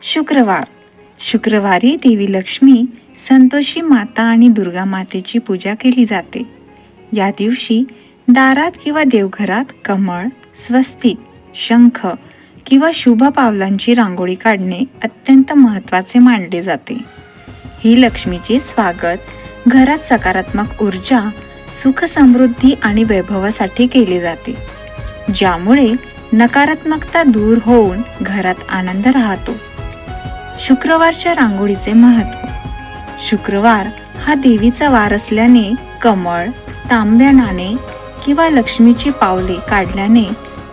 शुक्रवार. शुक्रवारी देवी लक्ष्मी, संतोषी माता आणि दुर्गा मातेची पूजा केली जाते. या दिवशी दारात किंवा देवघरात कमळ, स्वस्तिक, शंख किंवा शुभ पावलांची रांगोळी काढणे अत्यंत महत्त्वाचे मानले जाते. ही लक्ष्मीचे स्वागत घरात सकारात्मक ऊर्जा, सुख, समृद्धी आणि वैभवासाठी केले जाते, ज्यामुळे नकारात्मकता दूर होऊन घरात आनंद राहतो. शुक्रवारच्या रांगोळीचे महत्त्व. शुक्रवार हा देवीचा वार असल्याने कमळ, तांब्या नाणे किंवा लक्ष्मीची पावले काढल्याने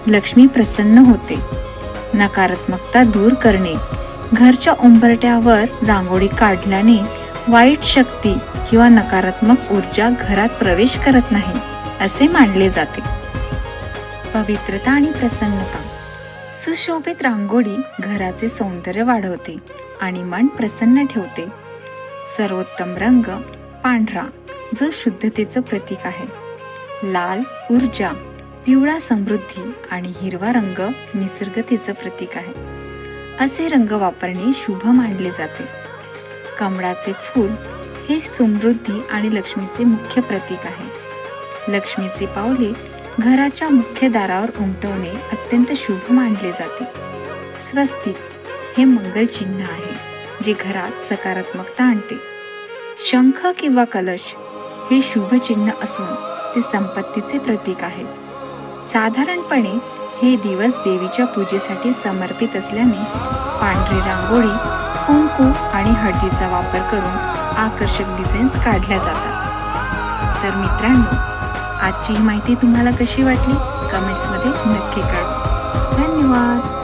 लक्ष्मी प्रसन्न होते. नकारात्मकता दूर करणे. घरच्या उंबरट्यावर रांगोळी काढल्याने वाईट शक्ती किंवा नकारात्मक ऊर्जा घरात प्रवेश करत नाही असे मानले जाते. पवित्रता आणि प्रसन्नता. सुशोभित रांगोळी घराचे सौंदर्य वाढवते आणि मन प्रसन्न ठेवते. सर्वोत्तम रंग पांढरा, जो शुद्धतेचं प्रतीक आहे. लाल ऊर्जा, पिवळा समृद्धी आणि हिरवा रंग निसर्गतेचं प्रतीक आहे. असे रंग वापरणे शुभ मानले जाते. कमळाचे फूल हे समृद्धी आणि लक्ष्मीचे मुख्य प्रतीक आहे. लक्ष्मीचे पावले घराच्या मुख्य दारावर उमटवणे अत्यंत शुभ मानले जाते. स्वस्तिक हे मंगल चिन्ह आहे, जे घरात सकारात्मकता आणते. शंख किंवा कलश हे शुभ चिन्ह असून ते संपत्तीचे प्रतीक आहे. साधारणपणे हे दिवस देवीच्या पूजेसाठी समर्पित असल्याने पांढरी रांगोळी, कुंकू आणि हळदीचा वापर करून आकर्षक डिझाईन्स काढल्या जातात. तर मित्रांनो, आजची ही माहिती तुम्हाला कशी वाटली कमेंट्समध्ये नक्की कळवा. धन्यवाद.